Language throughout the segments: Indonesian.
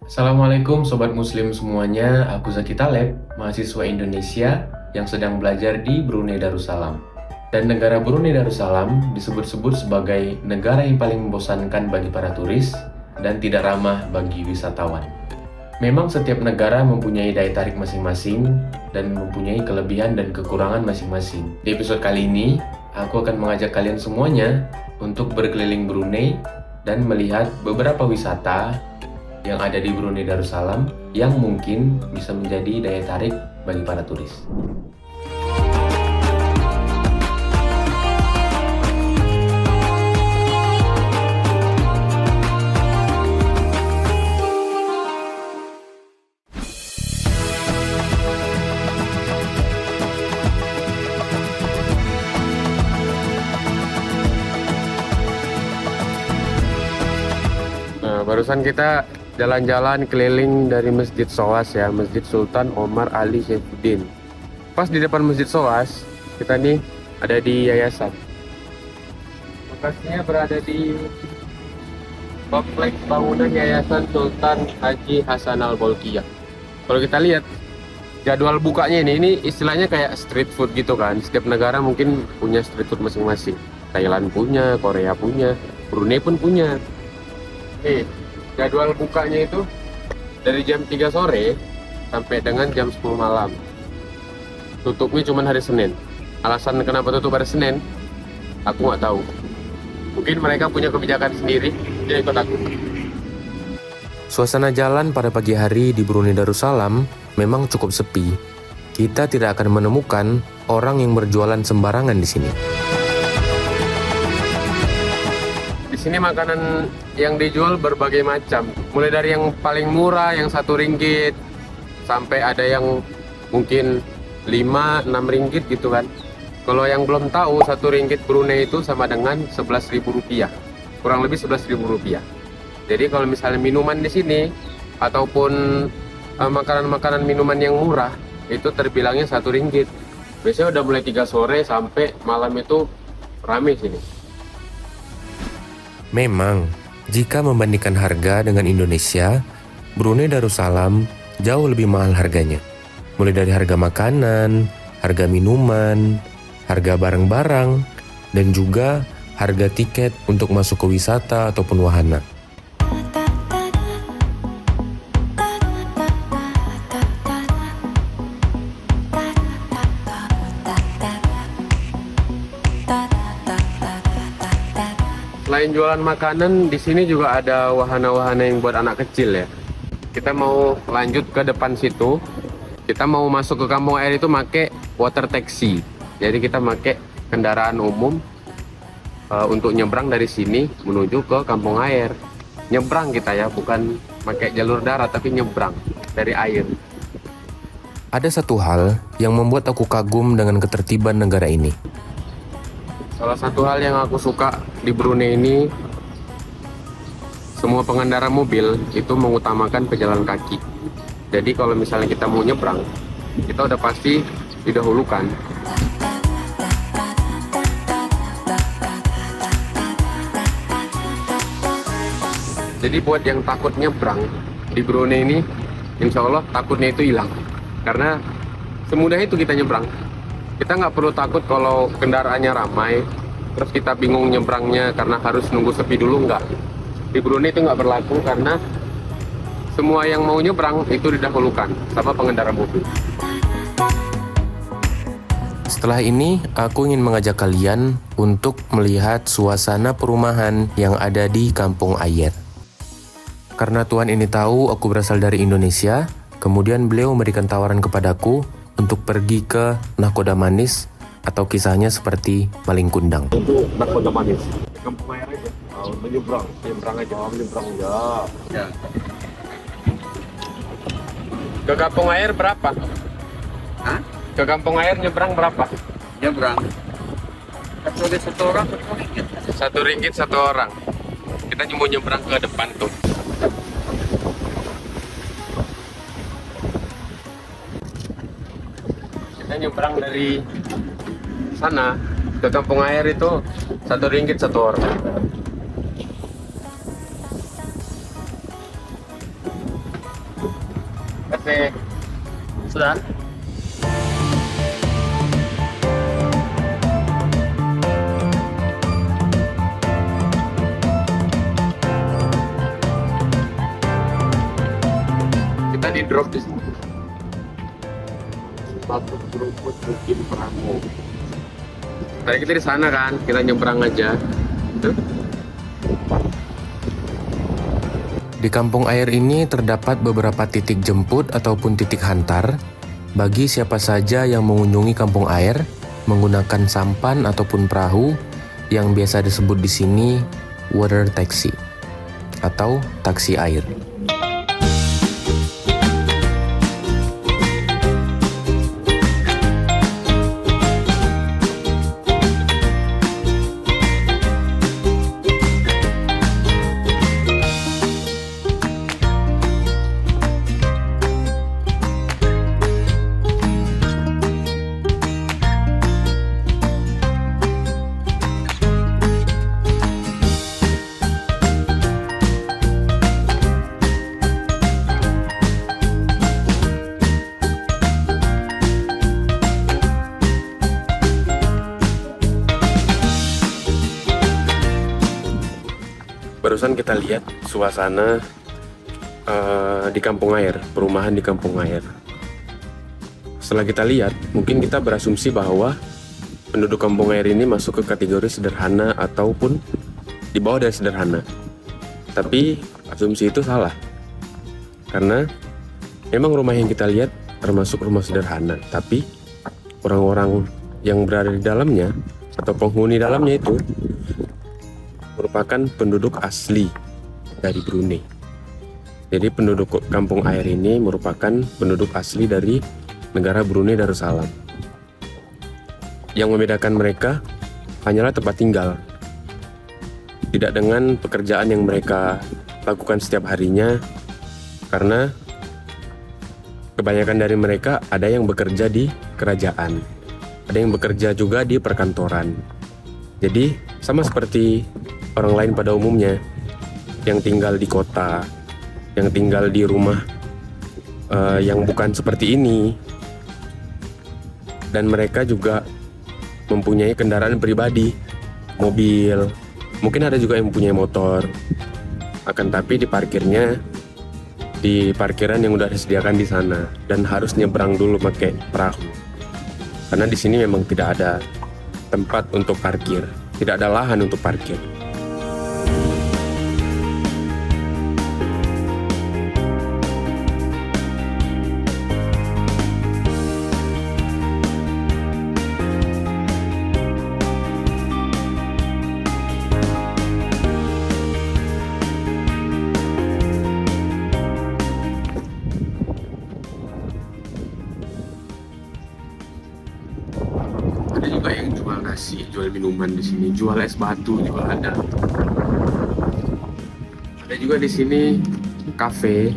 Assalamualaikum Sobat Muslim semuanya, aku Zaki Taleb, mahasiswa Indonesia yang sedang belajar di Brunei Darussalam. Dan negara Brunei Darussalam disebut-sebut sebagai negara yang paling membosankan bagi para turis dan tidak ramah bagi wisatawan. Memang setiap negara mempunyai daya tarik masing-masing dan mempunyai kelebihan dan kekurangan masing-masing. Di episode kali ini, aku akan mengajak kalian semuanya untuk berkeliling Brunei dan melihat beberapa wisata yang ada di Brunei Darussalam yang mungkin bisa menjadi daya tarik bagi para turis. Barusan kita jalan-jalan keliling dari Masjid SOAS ya, Masjid Sultan Omar Ali Saifuddin. Pas di depan Masjid SOAS, kita nih ada di yayasan. Lokasinya berada di kompleks bangunan Yayasan Sultan Haji Hasan Al-Bolkiah. Kalau kita lihat jadwal bukanya ini istilahnya kayak street food gitu kan. Setiap negara mungkin punya street food masing-masing. Thailand punya, Korea punya, Brunei pun punya. Jadwal bukanya itu dari jam 3 sore sampai dengan jam 10 malam. Tutupnya cuma hari Senin. Alasan kenapa tutup hari Senin, aku nggak tahu. Mungkin mereka punya kebijakan sendiri, dia ikut aku. Suasana jalan pada pagi hari di Brunei Darussalam memang cukup sepi. Kita tidak akan menemukan orang yang berjualan sembarangan di sini. Di sini makanan yang dijual berbagai macam, mulai dari yang paling murah yang Rp1 sampai ada yang mungkin 5-6 ringgit gitu kan. Kalau yang belum tahu, Rp1 Brunei itu sama dengan Rp11.000, kurang lebih Rp11.000. Jadi kalau misalnya minuman di sini ataupun makanan-makanan minuman yang murah itu terbilangnya Rp1. Biasanya udah mulai 3 sore sampai malam itu rame sini. Memang, jika membandingkan harga dengan Indonesia, Brunei Darussalam jauh lebih mahal harganya. Mulai dari harga makanan, harga minuman, harga barang-barang, dan juga harga tiket untuk masuk ke wisata ataupun wahana. Selain jualan makanan, di sini juga ada wahana-wahana yang buat anak kecil ya. Kita mau lanjut ke depan situ. Kita mau masuk ke kampung air itu pakai water taxi. Jadi kita pakai kendaraan umum untuk nyebrang dari sini menuju ke kampung air. Nyebrang kita ya, bukan pakai jalur darat tapi nyebrang dari air. Ada satu hal yang membuat aku kagum dengan ketertiban negara ini. Salah satu hal yang aku suka di Brunei ini, semua pengendara mobil itu mengutamakan pejalan kaki. Jadi kalau misalnya kita mau nyebrang, kita udah pasti didahulukan. Jadi buat yang takut nyebrang di Brunei ini, insya Allah takutnya itu hilang. Karena semudah itu kita nyebrang. Kita nggak perlu takut kalau kendaraannya ramai, terus kita bingung nyebrangnya karena harus nunggu sepi dulu, nggak. Di Brunei itu nggak berlaku karena semua yang mau nyebrang itu didahulukan sama pengendara mobil. Setelah ini, aku ingin mengajak kalian untuk melihat suasana perumahan yang ada di Kampung Ayer. Karena Tuhan ini tahu aku berasal dari Indonesia, kemudian beliau memberikan tawaran kepadaku untuk pergi ke Nakoda Manis atau kisahnya seperti Maling Kundang. Itu Nakoda Manis. Kampung Ayer aja. Menyebrang aja. Ya. Ke Kampung Ayer berapa? Hah? Ke Kampung Ayer nyebrang berapa? Nyebrang. Satu orang Rp1 satu orang. Kita mau nyebrang ke depan tuh. Kita nyebrang dari sana ke Kampung Ayer itu Rp1 satu orang. Oke. Sudah? Kita di drop di sini. Satu keruput mungkin perahu. Tadi kita di sana kan, kita nyebrang aja. Tuh. Di kampung air ini terdapat beberapa titik jemput ataupun titik hantar bagi siapa saja yang mengunjungi kampung air menggunakan sampan ataupun perahu yang biasa disebut di sini water taxi atau taksi air. Barusan kita lihat suasana di kampung air, perumahan di kampung air. Setelah kita lihat, mungkin kita berasumsi bahwa penduduk kampung air ini masuk ke kategori sederhana ataupun di bawah dari sederhana. Tapi asumsi itu salah. Karena memang rumah yang kita lihat termasuk rumah sederhana, tapi orang-orang yang berada di dalamnya atau penghuni dalamnya itu merupakan penduduk asli dari Brunei. Jadi penduduk kampung air ini merupakan penduduk asli dari negara Brunei Darussalam. Yang membedakan mereka hanyalah tempat tinggal. Tidak dengan pekerjaan yang mereka lakukan setiap harinya, karena kebanyakan dari mereka ada yang bekerja di kerajaan, ada yang bekerja juga di perkantoran. Jadi sama seperti orang lain pada umumnya yang tinggal di kota, yang tinggal di rumah yang bukan seperti ini, dan mereka juga mempunyai kendaraan pribadi, mobil, mungkin ada juga yang mempunyai motor, akan tapi diparkirnya di parkiran yang udah disediakan di sana dan harus nyebrang dulu pakai perahu, karena di sini memang tidak ada tempat untuk parkir, tidak ada lahan untuk parkir. Ada juga yang jual nasi, jual minuman di sini, jual es batu juga ada. Ada juga di sini kafe,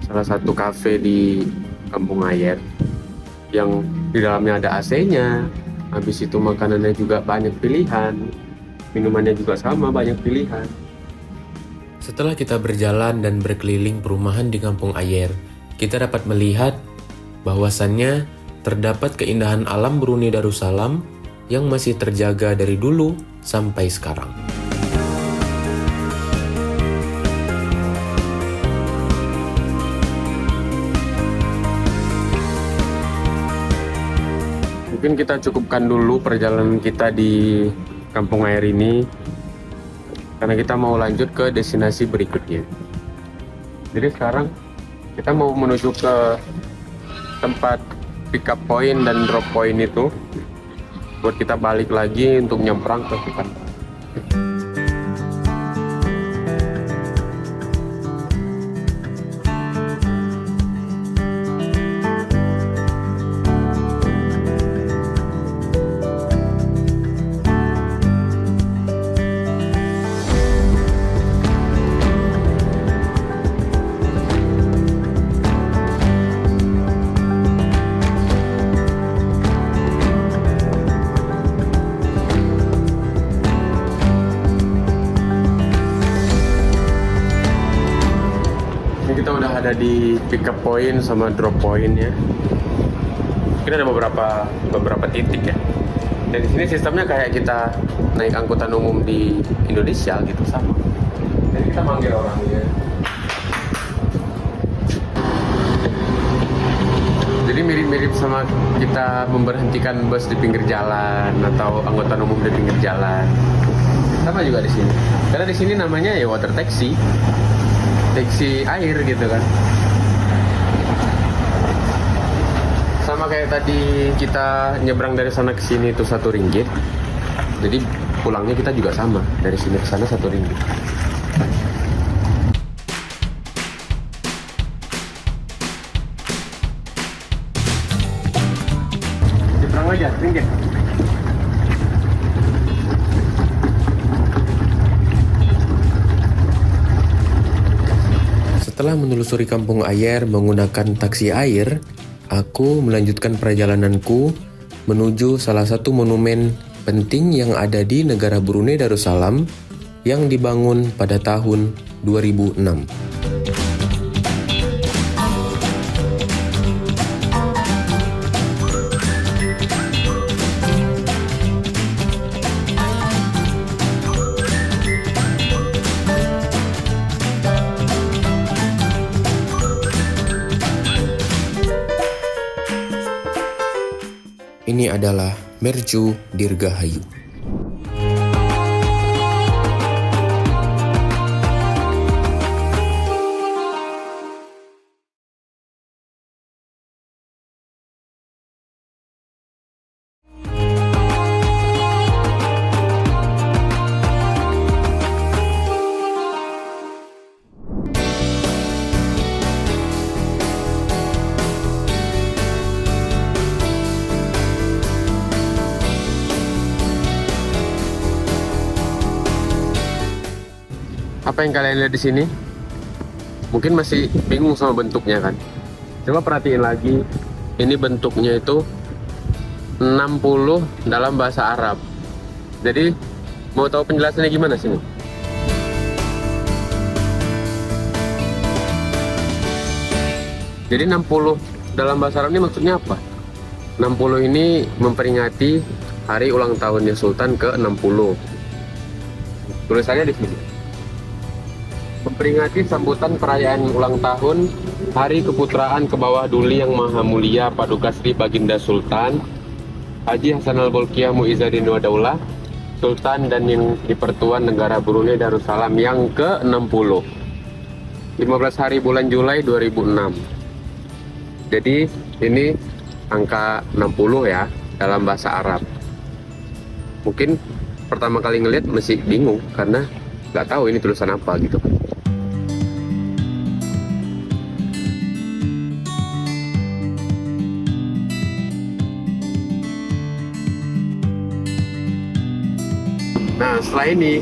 salah satu kafe di kampung air yang di dalamnya ada AC-nya. Habis itu makanannya juga banyak pilihan, minumannya juga sama banyak pilihan. Setelah kita berjalan dan berkeliling perumahan di kampung air, kita dapat melihat bahwasannya terdapat keindahan alam Brunei Darussalam yang masih terjaga dari dulu sampai sekarang. Mungkin kita cukupkan dulu perjalanan kita di kampung air ini, karena kita mau lanjut ke destinasi berikutnya. Jadi sekarang kita mau menuju ke tempat pick up point dan drop point itu, buat kita balik lagi untuk nyebrang ke hutan. ada di pick up point sama drop point ya. Mungkin ada beberapa titik ya. Dan di sini sistemnya kayak kita naik angkutan umum di Indonesia gitu, sama. Jadi kita manggil orangnya. Jadi mirip-mirip sama kita memberhentikan bus di pinggir jalan atau angkutan umum di pinggir jalan. Sama juga di sini. Karena di sini namanya ya water taxi. Taksi air gitu kan. Sama kayak tadi kita nyebrang dari sana ke sini itu Rp1. Jadi pulangnya kita juga sama, dari sini ke sana Rp1. Nyebrang aja, ringgit. Setelah menelusuri kampung Ayer menggunakan taksi air, aku melanjutkan perjalananku menuju salah satu monumen penting yang ada di negara Brunei Darussalam yang dibangun pada tahun 2006. Ini adalah Mercu Dirgahayu. Apa yang kalian lihat di sini? Mungkin masih bingung sama bentuknya kan? Coba perhatiin lagi. Ini bentuknya itu 60 dalam bahasa Arab. Jadi mau tahu penjelasannya gimana sini? Jadi 60 dalam bahasa Arab ini maksudnya apa? 60 ini memperingati hari ulang tahunnya Sultan ke-60. Tulisannya di sini. Memperingati sambutan perayaan ulang tahun Hari Keputraan ke Bawah Duli Yang Maha Mulia Paduka Sri Baginda Sultan Haji Hasan Al-Bolkiah Muizzaddin wa Daulah Sultan dan yang Dipertuan Negara Brunei Darussalam yang ke-60, 15 hari bulan Julai 2006. Jadi ini angka 60 ya dalam bahasa Arab. Mungkin pertama kali ngelihat masih bingung karena nggak tahu ini tulisan apa gitu. Nah, setelah ini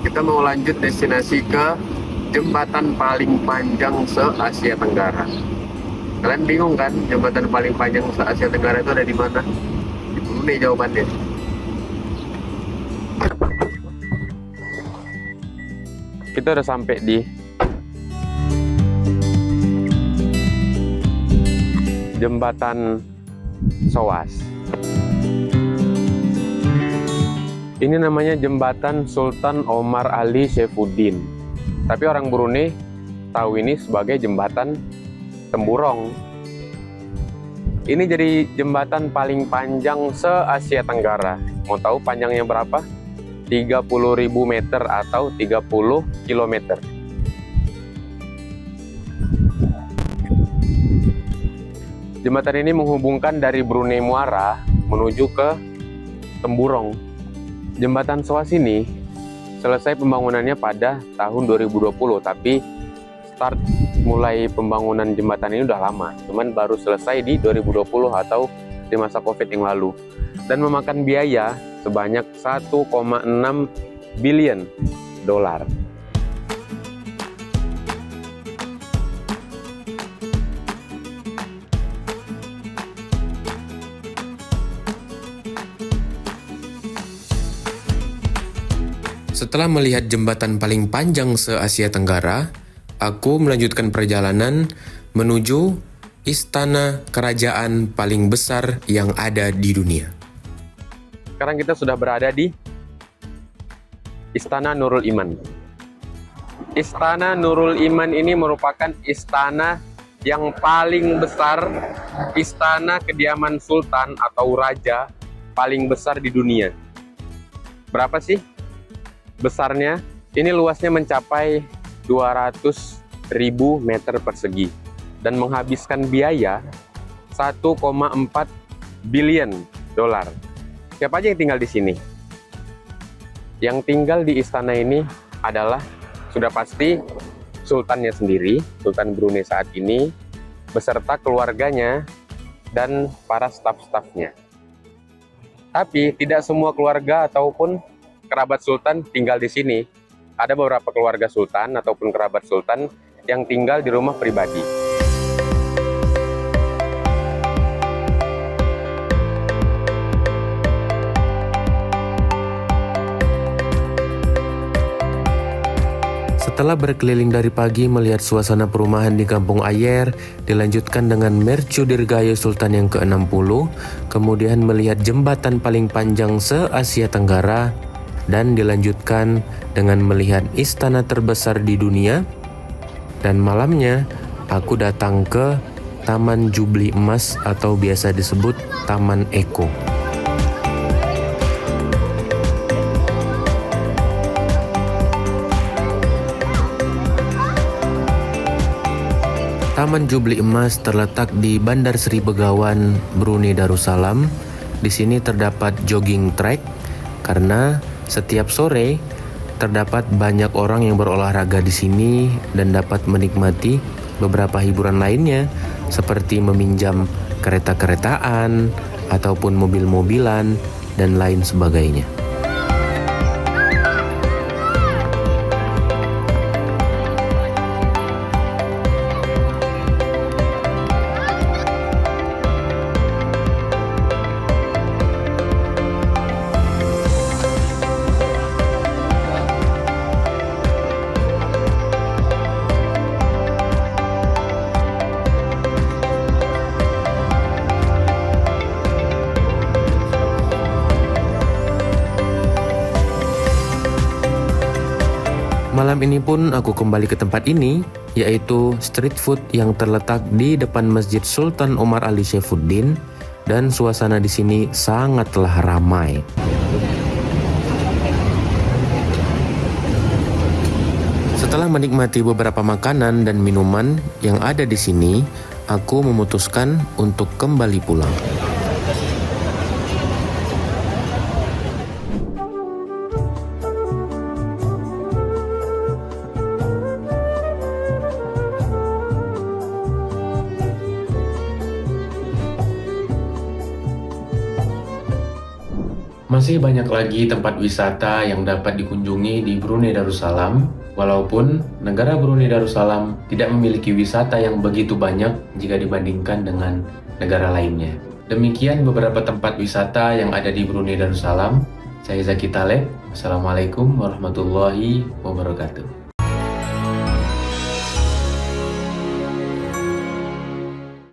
kita mau lanjut destinasi ke jembatan paling panjang se-Asia Tenggara. Kalian bingung kan, jembatan paling panjang se-Asia Tenggara itu ada di mana? Di Brunei jawabannya. Kita udah sampai di jembatan SOAS. Ini namanya jembatan Sultan Omar Ali Saifuddin. Tapi orang Brunei tahu ini sebagai jembatan Temburong. Ini jadi jembatan paling panjang se-Asia Tenggara. Mau tahu panjangnya berapa? 30.000 meter atau 30 km. Jembatan ini menghubungkan dari Brunei Muara menuju ke Temburong. Jembatan SOAS ini selesai pembangunannya pada tahun 2020, tapi start mulai pembangunan jembatan ini udah lama, cuman baru selesai di 2020 atau di masa Covid yang lalu, dan memakan biaya sebanyak 1,6 billion dolar. Setelah melihat jembatan paling panjang se-Asia Tenggara, aku melanjutkan perjalanan menuju istana kerajaan paling besar yang ada di dunia. Sekarang kita sudah berada di Istana Nurul Iman. Istana Nurul Iman ini merupakan istana yang paling besar, istana kediaman sultan atau raja paling besar di dunia. Berapa sih besarnya? Ini luasnya mencapai 200.000 meter persegi dan menghabiskan biaya 1,4 billion dolar. Siapa aja yang tinggal di sini? Yang tinggal di istana ini adalah sudah pasti sultannya sendiri, Sultan Brunei saat ini, beserta keluarganya dan para staf-stafnya. Tapi tidak semua keluarga ataupun kerabat sultan tinggal di sini. Ada beberapa keluarga sultan ataupun kerabat sultan yang tinggal di rumah pribadi. Setelah berkeliling dari pagi melihat suasana perumahan di Kampung Ayer, dilanjutkan dengan Mercu Dirgayo Sultan yang ke-60, kemudian melihat jembatan paling panjang se-Asia Tenggara, dan dilanjutkan dengan melihat istana terbesar di dunia. Dan malamnya, aku datang ke Taman Jubli Emas atau biasa disebut Taman Eko. Taman Jubli Emas terletak di Bandar Seri Begawan, Brunei Darussalam. Di sini terdapat jogging track karena setiap sore terdapat banyak orang yang berolahraga di sini dan dapat menikmati beberapa hiburan lainnya seperti meminjam kereta-keretaan ataupun mobil-mobilan dan lain sebagainya. Malam ini pun aku kembali ke tempat ini, yaitu street food yang terletak di depan Masjid Sultan Omar Ali Saifuddin, dan suasana di sini sangatlah ramai. Setelah menikmati beberapa makanan dan minuman yang ada di sini, aku memutuskan untuk kembali pulang. Masih banyak lagi tempat wisata yang dapat dikunjungi di Brunei Darussalam, walaupun negara Brunei Darussalam tidak memiliki wisata yang begitu banyak jika dibandingkan dengan negara lainnya. Demikian beberapa tempat wisata yang ada di Brunei Darussalam. Saya Zaki Taleb. Assalamualaikum warahmatullahi wabarakatuh.